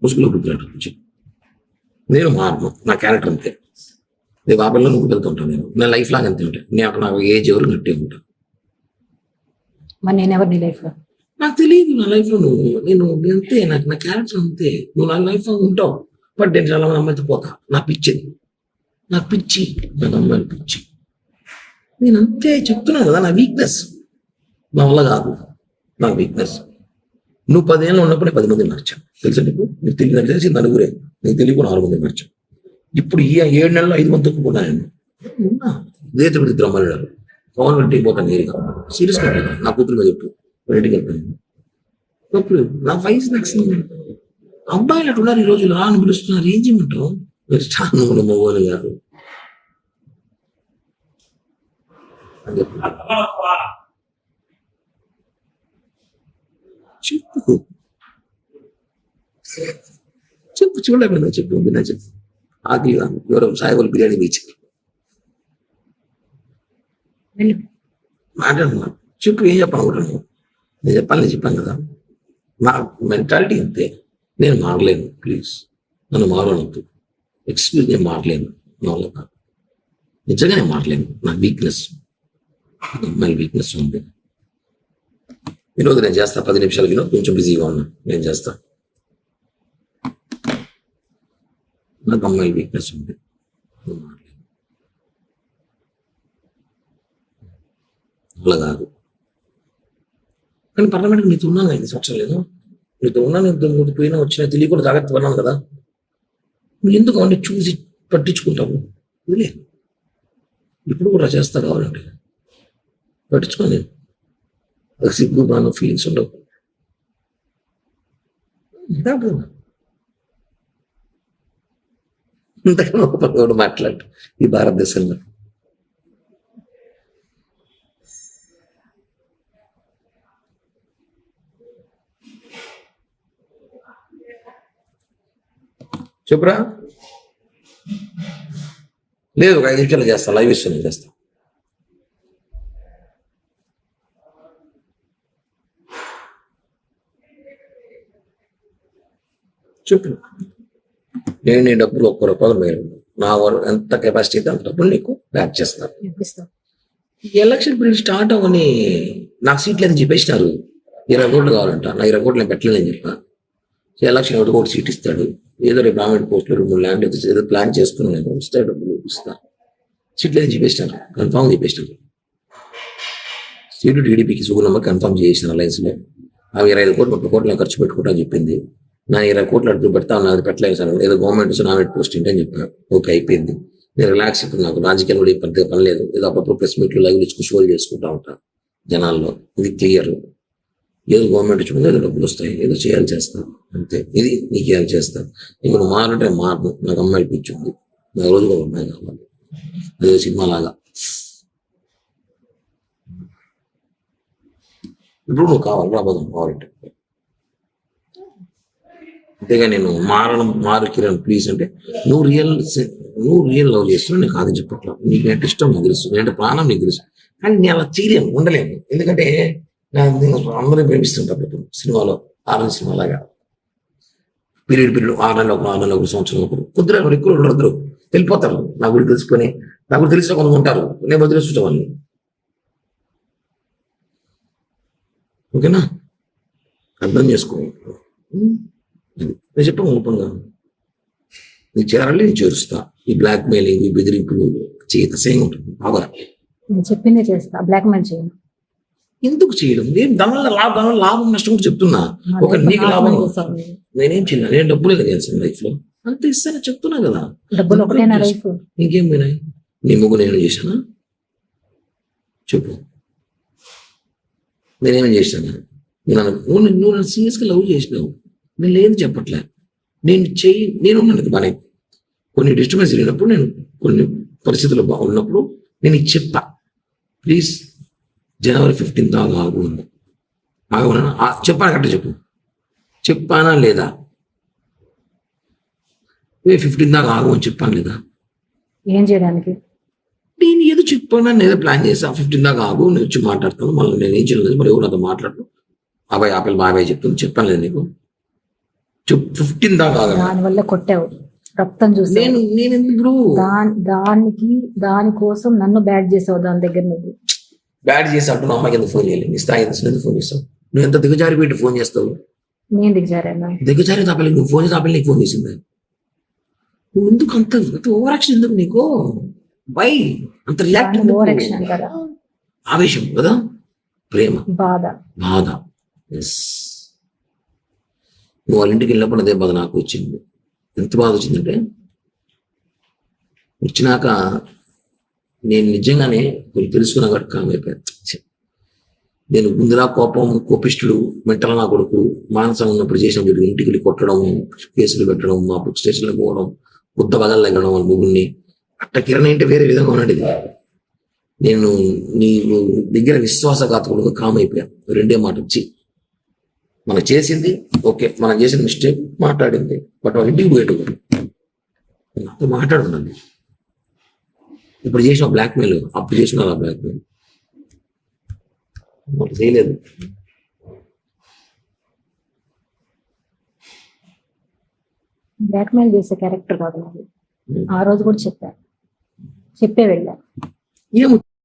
ముసుగులో గుర్తున్నట్టు నేను మారను, నా క్యారెక్టర్ అంతే. రేపు ఆ పిల్లలు నువ్వు వెళ్తుంటాను, నేను లైఫ్ లాగా అంతే ఉంటాను. నేను అక్కడ నాకు ఏజ్ ఎవరు గట్టే ఉంటాను. మరి నేను ఎవరు నీ లైఫ్ లో? నాకు తెలియదు నా లైఫ్ లో నేను అంతే, నాకు నా క్యారెక్టర్ అంతే. నువ్వు నా లైఫ్ లో ఉంటావు, బట్ నేను చాలా మంది అమ్మాయితో పోతా. నాకు పిచ్చి నాకు అమ్మాయిలు పిచ్చి. నేను అంతే చెప్తున్నాను కదా, నా వీక్నెస్. నా వల్ల కాదు, నా వీక్నెస్. నువ్వు 10 ఏళ్ళు ఉన్నప్పుడే 10 మంది మార్చావు తెలుసా నీకు? నీకు తెలిసి నలుగురే, నీకు తెలియకుండా 6 మంది మార్చావు. ఇప్పుడు ఈ 7 నెలల్లో 5 మంది తక్కువ నేను ఇదే తిరుపతి ఇద్దరు అమ్మాయిలు ఉన్నారు. పవన్ ఇంటికి పోతాను నేరుగా, సీరియస్ గా నా కూతురు మీద చెప్పు, ఇంటికి వెళ్తాను. నా వయసు నాకు అబ్బాయిలు అటు ఉన్నారు ఈ రోజు, రా అని పిలుస్తున్నారు. ఏం చేయమంటావు? మీరు చాలా మగవాళ్ళు గారు చెప్పు చెప్పు చూడలేకపోయినా చెప్పు విన్నా చెప్పు. ఆకలి ఎవరో సాయిబుల్ బిర్యానీ బీచ్ మాట్లాడుతున్నా. చెప్పు ఏం చెప్పాలనుకుంటున్నాను? నేను చెప్పాను కదా, నా మెంటాలిటీ అంతే. నేను మారలేను, ప్లీజ్ నన్ను మారనొద్దు. ఎక్స్క్యూజ్, నేను మారలేను, నా వల్ల కాదు. నిజంగా నేను మారలేను, నా వీక్నెస్, అమ్మాయి వీక్నెస్ ఉంది. వినోద్ నేను చేస్తా, 10 నిమిషాలు వినోద్, కొంచెం బిజీగా ఉన్నా, నేను చేస్తా. నాకు అమ్మాయి వీక్నెస్ ఉంది, అలా కాదు. కానీ పర్లమెంట్కి నీతో ఉన్నాను 5 సంవత్సరాలు లేదు, నీతో ఉన్నాను. నువ్వు పోయినా వచ్చినా తెలియకుండా జాగ్రత్త పడినాను కదా. నువ్వు ఎందుకు అవన్నీ చూసి పట్టించుకుంటావు? ఇదిలే, ఇప్పుడు కూడా చేస్తా కావాలంటే పట్టించుకో. నేను సిగ్గు బాగా ఫీలింగ్స్ ఉండవు. ఇంతకన్నా కూడా మాట్లాడు ఈ భారతదేశంలో. చెప్పురా. లేదు, ఒక 5 నిమిషాలు చేస్తా, లైవ్ ఇస్తాను, చేస్తా. చెప్పు. నేను నీ డబ్బులు 1 రూపాయలు మేలు, నా ఎంత కెపాసిటీ అయితే అంత డబ్బులు నీకు బ్యాక్ చేస్తాను. ఎలక్షన్ పీరియడ్ స్టార్ట్ అవ్వని నాకు సీట్లు అయితే చెప్పేసినారు. 20 కోట్లు కావాలంట. నా 20 కోట్లు నేను పెట్టలేదని చెప్పా. ఎలక్షన్ 1 కోటి సీట్ ఇస్తాడు. ఏదో రేపు గవర్నమెంట్ పోస్టులు 2 ల్యాండ్ ఏదో ప్లాన్ చేసుకుని నేను ఇస్తాడు, డబ్బులు ఇస్తా. సీట్లు అయితే చెప్పేసినారు, కన్ఫామ్ చెప్పేసినారు. సీటు టీడీపీకి సుగుణమ్మ కన్ఫామ్ చేసిన అలయన్స్లో. ఆమె 25 కోట్లు 30 కోట్లు ఖర్చు పెట్టుకుంటా చెప్పింది. నా 20 కోట్లు అడుగు పెడతా ఉన్నది, పెట్టలేదు సార్. ఏదో గవర్నమెంట్ నామినేట్ పోస్ట్ ఏంటని చెప్పాను. ఓకే, అయిపోయింది. నేను రిలాక్స్. ఇప్పుడు నాకు రాజకీయాలు కూడా పెద్దగా పని లేదు. ఏదో అప్పుడప్పుడు ప్రెస్ మీట్లు లైవ్ ఇచ్చుకుని షోలు చేసుకుంటా ఉంటాను జనాల్లో. ఇది క్లియర్. ఏదో గవర్నమెంట్ ఇచ్చుకుంటే ఏదో డబ్బులు వస్తాయి, ఏదో చేయాలి చేస్తాను అంతే. ఇది నీకు చేయాలి చేస్తాను. ఇప్పుడు నువ్వు మారంటే మారను. నాకు అమ్మాయిలు పిచ్చింది, నాకు రోజు ఒక అమ్మాయి కావాలి. అదే సినిమా లాగా. ఇప్పుడు నువ్వు కావాలి, రాబోదాం కావాలంటే. అంతేగా నేను మారు కిరణ్ ప్లీజ్ అంటే నువ్వు రియల్ లవ్ చేస్తున్నావు. నేను కాదని చెప్పట్లా. నీకు నేను ఇష్టం నాకు తెలుసు, నేను ప్రాణం నీకు తెలుసు. కానీ నేను అలా చేయలేను, ఉండలేను. ఎందుకంటే నేను అందరూ ప్రేమిస్తుంటాను. సినిమాలో 6 సినిమా లాగా పీరియడ్ 6 నెలలు 6 నెలలు 1 సంవత్సరం కుదిరే ఎక్కువ ఉండరు, వెళ్ళిపోతారు. నా గురించి తెలుసుకొని, నా గురించి తెలిసిన కొంత ఉంటారు. నేను వదిలేస్తుంటా వాళ్ళని. ఓకేనా? అర్థం చేసుకో. నేను చెప్పాను ఓపెన్గా, నీకు చేరాలి, నేను చేరుస్తా. ఈ బ్లాక్ మెయిలింగ్, ఈ బెదిరింపులు చేత సేమ్ ఉంటుంది. బాగా చెప్పిందే చేస్తా, బ్లాక్ మెయిల్ చేయను. ఎందుకు చేయడం? దానివల్ల లాభం నష్టం కూడా చెప్తున్నా. ఒక నీకు లాభం, నేనేం చేయను. నేను డబ్బులే చేయాల్సింది లైఫ్ లో, అంత ఇస్తాను చెప్తున్నా కదా. డబ్బులు ఒకటేనా లైఫ్? నీకేం పోయినాయి? నీ ముగ్గు నేను చేశానా చెప్పు? నేనేం చేశాను? నువ్వు నన్ను సీరియస్గా లవ్ చేసినావు. నేను లేదు చెప్పట్లే. నేను ఉన్నాను బానే. కొన్ని డిస్టర్బెన్స్ జరిగినప్పుడు, నేను కొన్ని పరిస్థితులు బాగున్నప్పుడు నేను ఇది చెప్పా, ప్లీజ్ జనవరి 15 దాకా ఆగు ఉంది. ఆగమన్నా చెప్పాను కరెక్ట్ చెప్పు. చెప్పానా లేదా? 15 దాకా ఆగు అని చెప్పాను లేదా? ఏం చేయడానికి? నేను ఏదో చెప్పాను, నేను ఏదో ప్లాన్ చేసా. 15 దాకా ఆగు, నేను వచ్చి మాట్లాడతాను. మళ్ళీ నేను ఏం చేయలేదు. మరి ఎవరు నాతో మాట్లాడు, బాబాయ్ ఆపిల్ బాబాయ్ చెప్తాను చెప్పాను లేదు నీకు? చెప్పు 15 దాకా ఆగండి. దానివల్ల కొట్టావు, రక్తం చూసావు. నేను ఎందుకు దానికోసం నన్ను బ్యాడ్ చేసావు దాని దగ్గర నువ్వు. బ్యాడ్ చేసి అంటున్నా అమ్మాయికి ఎందుకు ఫోన్ చేయాలి? నీ స్థాయి ఎందుకు ఫోన్ చేస్తావు? నువ్వు ఎంత దిగజారి పెట్టి ఫోన్ చేస్తావు? నేను దిగజారానా? దిగజారి తాపలి నువ్వు ఫోన్ చేసి నీకు ఫోన్ చేసింది. నువ్వు ఎందుకు అంత ఓవరాక్షన్ ఎందుకు నీకు? బై అంత రియాక్ట్ ఓవరాక్షన్ అంటారా? ఆవేశం కదా, ప్రేమ, బాధ. ఎస్. నువ్వు వాళ్ళ ఇంటికి వెళ్ళినప్పుడు అదే బాధ నాకు వచ్చింది. ఎంత బాధ వచ్చిందంటే, వచ్చినాక నేను నిజంగానే కొన్ని తెలుసుకున్నా కాబట్టి కామైపోయాను. నేను ముందులా కోపిష్టుడు, మెంటల్ నా కొడుకు, మానసం ఉన్నప్పుడు చేసిన వీడు ఇంటికి వెళ్ళి కొట్టడం, కేసులు పెట్టడం, మా స్టేషన్లో పోవడం, బుద్ధ బదలు తగ్గడం వాళ్ళ ముగ్గురిని అట్ట కిరణ్ అంటే వేరే విధంగా ఉన్నది. నేను నీ దగ్గర విశ్వాసఘాతకుడుగా కామైపోయాను. రెండే మాట వచ్చి మనం చేసింది ఓకే, మనం చేసిన మిస్టేక్ మాట్లాడింది, బట్ వాళ్ళ ఇంటికి పోయేటప్పుడు నాతో మాట్లాడున్నాను. ఇప్పుడు చేసిన బ్లాక్మెయిల్, అప్పుడు చేసిన బ్లాక్మెయిల్ చేయలేదు. బ్లాక్మెయిల్ చేసే క్యారెక్టర్ కాదు నాది. ఆ రోజు కూడా చెప్పే వెళ్ళా. ఏమో